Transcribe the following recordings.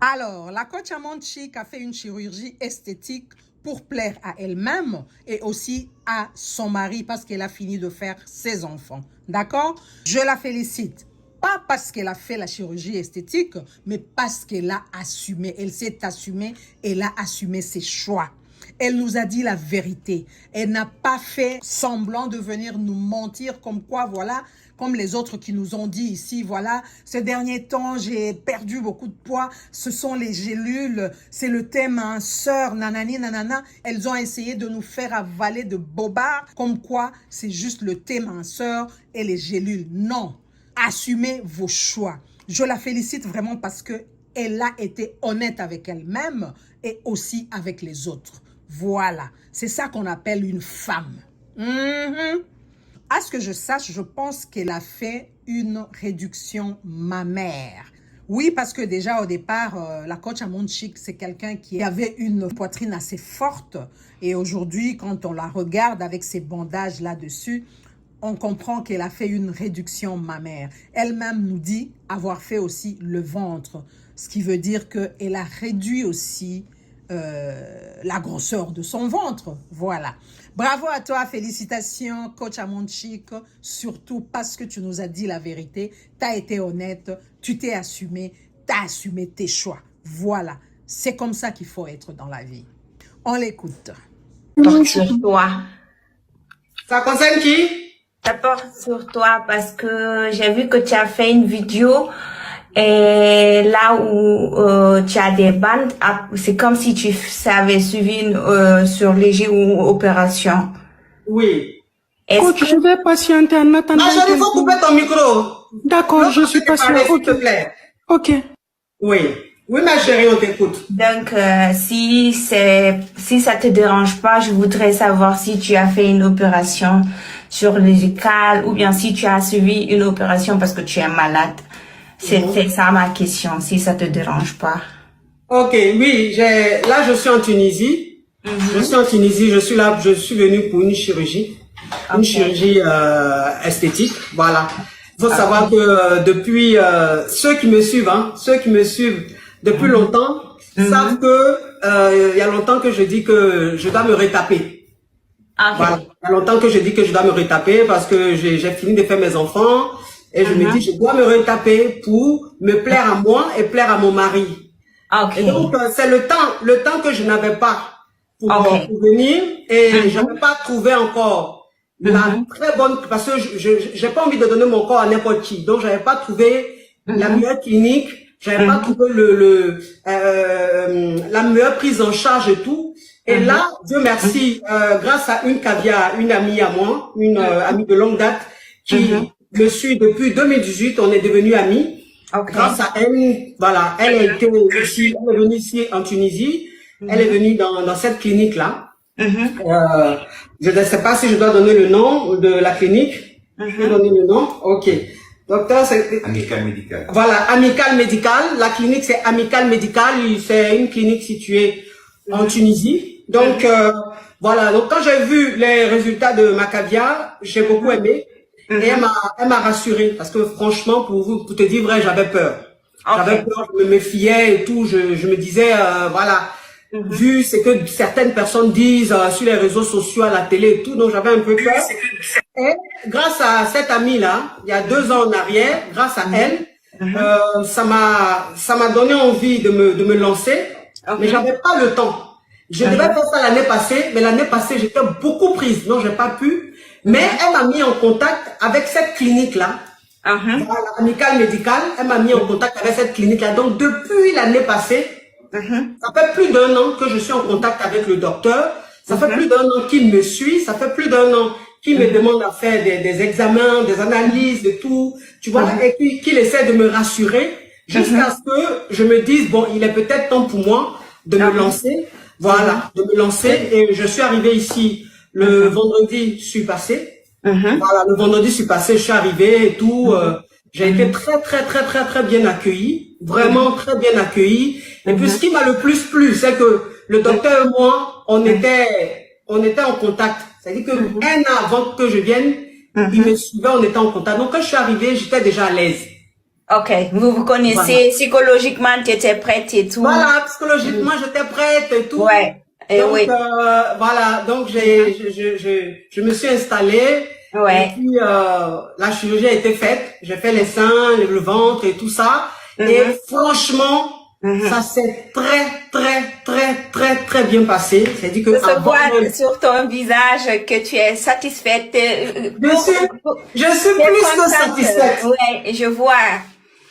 Alors, la coach Amande Chic a fait une chirurgie esthétique pour plaire à elle-même et aussi à son mari parce qu'elle a fini de faire ses enfants. D'accord? Je la félicite. Pas parce qu'elle a fait la chirurgie esthétique, mais parce qu'elle a assumé. Elle s'est assumée, elle a assumé ses choix. Elle nous a dit la vérité. Elle n'a pas fait semblant de venir nous mentir comme quoi, voilà, comme les autres qui nous ont dit ici, voilà, ces derniers temps, j'ai perdu beaucoup de poids, ce sont les gélules, c'est le thé minceur, nanani, nanana. Elles ont essayé de nous faire avaler de bobards, comme quoi c'est juste le thé minceur et les gélules. Non, assumez vos choix. Je la félicite vraiment parce que elle a été honnête avec elle-même et aussi avec les autres. Voilà, c'est ça qu'on appelle une femme. À ce que je sache, je pense qu'elle a fait une réduction mammaire. Oui, parce que déjà au départ, la coach Amande Chic, c'est quelqu'un qui avait une poitrine assez forte. Et aujourd'hui, quand on la regarde avec ses bandages là-dessus, on comprend qu'elle a fait une réduction mammaire. Elle-même nous dit avoir fait aussi le ventre, ce qui veut dire qu'elle a réduit aussi la grosseur de son ventre. Voilà. Bravo à toi, félicitations, coach Amande Chic, surtout parce que tu nous as dit la vérité, tu as été honnête, tu t'es assumé, tu as assumé tes choix. Voilà. C'est comme ça qu'il faut être dans la vie. On l'écoute. Porte sur toi. Ça concerne qui? Ça porte sur toi parce que j'ai vu que tu as fait une vidéo et là où tu as des bandes, c'est comme si tu avais suivi une chirurgie ou opération. Oui. Coach, je vais patienter en attendant. Ah, il faut couper ton micro. D'accord, je suis patient. S'il te plaît. Ok. Oui. Oui, ma chérie, on t'écoute. Donc, si ça te dérange pas, je voudrais savoir si tu as fait une opération chirurgicale ou bien si tu as suivi une opération parce que tu es malade. C'est ça ma question, si ça te dérange pas. Ok, oui, là, je suis en Tunisie. Je suis en Tunisie, je suis venue pour une chirurgie. Une chirurgie esthétique, voilà. Il faut savoir que depuis, ceux qui me suivent depuis longtemps, savent que, il y a longtemps que je dis que je dois me retaper. Voilà. Il y a longtemps que je dis que je dois me retaper parce que j'ai fini de faire mes enfants et je me dis je dois me retaper pour me plaire à moi et plaire à mon mari. Et donc, c'est le temps que je n'avais pas pour venir et je n'avais pas trouvé encore la très bonne, parce que j'ai pas envie de donner mon corps à n'importe qui. Donc, j'avais pas trouvé la meilleure clinique, j'avais pas trouvé la meilleure prise en charge et tout. Et là, Dieu merci, grâce à une amie à moi, une amie de longue date, qui me suit depuis 2018, on est devenus amis. Grâce à elle, voilà, elle est venue ici en Tunisie, elle est venue dans cette clinique-là. Je ne sais pas si je dois donner le nom de la clinique. Je vais donner le nom. Ok. Docteur, c'est Amical Médical. Voilà, Amical Médical. La clinique, c'est Amical Médical. C'est une clinique située en Tunisie. Donc, voilà. Donc, quand j'ai vu les résultats de ma caviar, j'ai beaucoup aimé. Et elle m'a rassuré. Parce que franchement, pour te dire vrai, j'avais peur. J'avais peur, je me méfiais et tout. Je me disais, voilà. Vu ce que certaines personnes disent sur les réseaux sociaux, à la télé et tout, donc j'avais un peu peur. Et grâce à cette amie-là, il y a 2 ans en arrière, grâce à elle, ça m'a donné envie de me lancer, mais j'avais pas le temps. Je devais faire ça l'année passée, mais l'année passée, j'étais beaucoup prise, donc j'ai pas pu. Mais elle m'a mis en contact avec cette clinique-là. Voilà, Amical Médical, elle m'a mis en contact avec cette clinique-là. Donc depuis l'année passée, ça fait plus d'1 an que je suis en contact avec le docteur. Ça fait plus d'1 an qu'il me suit. Ça fait plus d'1 an qu'il me demande à faire des examens, des analyses, de tout. Tu vois, et qu'il essaie de me rassurer jusqu'à ce que je me dise, bon, il est peut-être temps pour moi de me lancer. Voilà, de me lancer. Et je suis arrivée ici le vendredi, je suis passé. Voilà, le vendredi, je suis passé, je suis arrivée et tout. J'ai été très bien accueillie. Vraiment très bien accueillie. Et puis, ce qui m'a le plus plu, c'est que le docteur et moi, on était en contact. C'est-à-dire que 1 an avant que je vienne, il me suivait, on était en contact. Donc, quand je suis arrivée, j'étais déjà à l'aise. Ok, vous connaissez, Voilà. psychologiquement, tu étais prête et tout. Voilà, psychologiquement, j'étais prête et tout. Ouais, et Donc, oui. voilà, donc je me suis installée. Ouais. Et puis, la chirurgie a été faite. J'ai fait les seins, le ventre et tout ça. Et franchement, ça s'est très bien passé. C'est-à-dire que Ça se avant voit même- sur ton visage que tu es satisfaite. je suis plus que satisfaite. Ouais, je vois.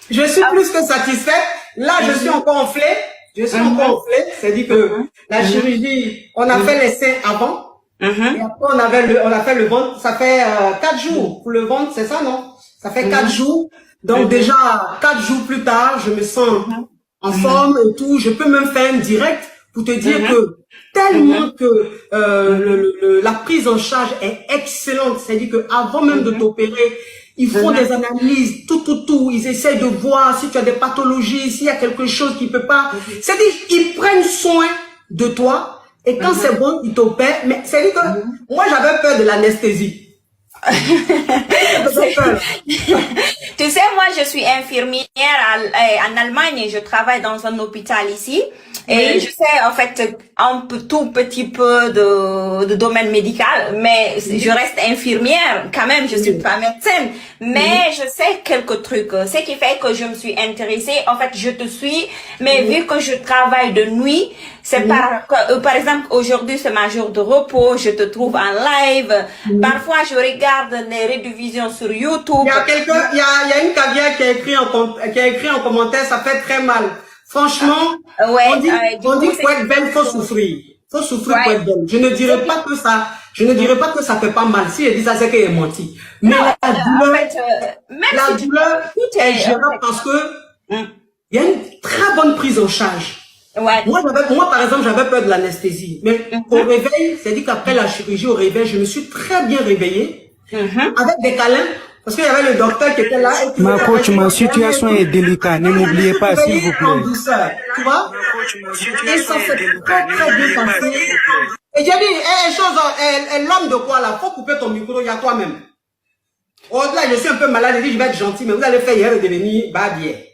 Je suis plus que satisfaite. Là, je suis encore enflée. Je suis encore enflée. C'est-à-dire que la chirurgie, on a fait les seins avant. Et après, on a fait le ventre. Ça fait 4 jours pour le ventre, c'est ça, non? Ça fait 4 jours. Donc déjà, 4 jours plus tard, je me sens en forme et tout. Je peux même faire un direct pour te dire que tellement que la prise en charge est excellente. C'est-à-dire que avant même de t'opérer, ils font des analyses, tout. Ils essayent de voir si tu as des pathologies, s'il y a quelque chose qui peut pas. C'est-à-dire qu'ils prennent soin de toi. Et quand c'est bon, ils t'opèrent. Mais c'est-à-dire que moi, j'avais peur de l'anesthésie. J'avais peur. Tu sais, moi, je suis infirmière en Allemagne et je travaille dans un hôpital ici. Et je sais, en fait, un tout petit peu de domaine médical, mais je reste infirmière quand même, je suis pas médecin, mais je sais quelques trucs. Ce qui fait que je me suis intéressée, en fait, je te suis, mais vu que je travaille de nuit, c'est par exemple, aujourd'hui, c'est ma jour de repos, je te trouve en live. Parfois, je regarde les rediffusions sur YouTube. Il y a une caviar qui a écrit en commentaire, ça fait très mal. Franchement, on dit faut être belle, faut souffrir. Faut souffrir pour être belle. Je ne dirais pas que ça fait pas mal. Si elle dit ça, c'est qu'elle est menti. Mais la douleur est gérable parce que il y a une très bonne prise en charge. Ouais. Moi, par exemple, j'avais peur de l'anesthésie. Mais au réveil, c'est-à-dire qu'après la chirurgie, au réveil, je me suis très bien réveillée. Avec des câlins. Parce qu'il y avait le docteur qui était là. Ma coach, ma situation est délicate. Ne m'oubliez pas, s'il vous En plaît. douceur. Tu vois? Et ça s'est très bien passé. Et j'ai dit, l'homme de quoi là? Faut couper ton micro, il y a toi-même. Oh, là, je suis un peu malade, je dis, je vais être gentil, mais vous allez faire hier devenir babier.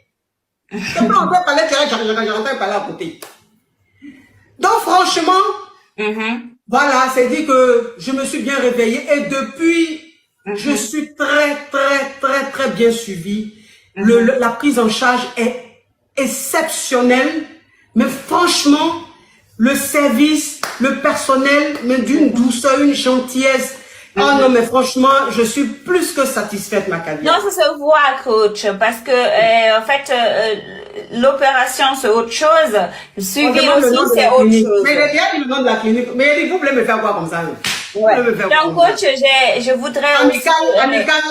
C'est pas, on peut parler, j'entends parler à côté. Donc, franchement, voilà, c'est dit que je me suis bien réveillée et depuis, je suis très bien suivie. La prise en charge est exceptionnelle, mais franchement, le service, le personnel, mais d'une douceur, une gentillesse. Oh non, mais franchement, je suis plus que satisfaite, ma caviar. Non, ça se voit, coach, parce que, en fait, l'opération, c'est autre chose. Le suivi aussi, c'est autre chose. Mais il y a le nom de la clinique. Mais il dit, vous voulez me faire quoi comme ça? Ouais. Donc, coach, je voudrais Amical,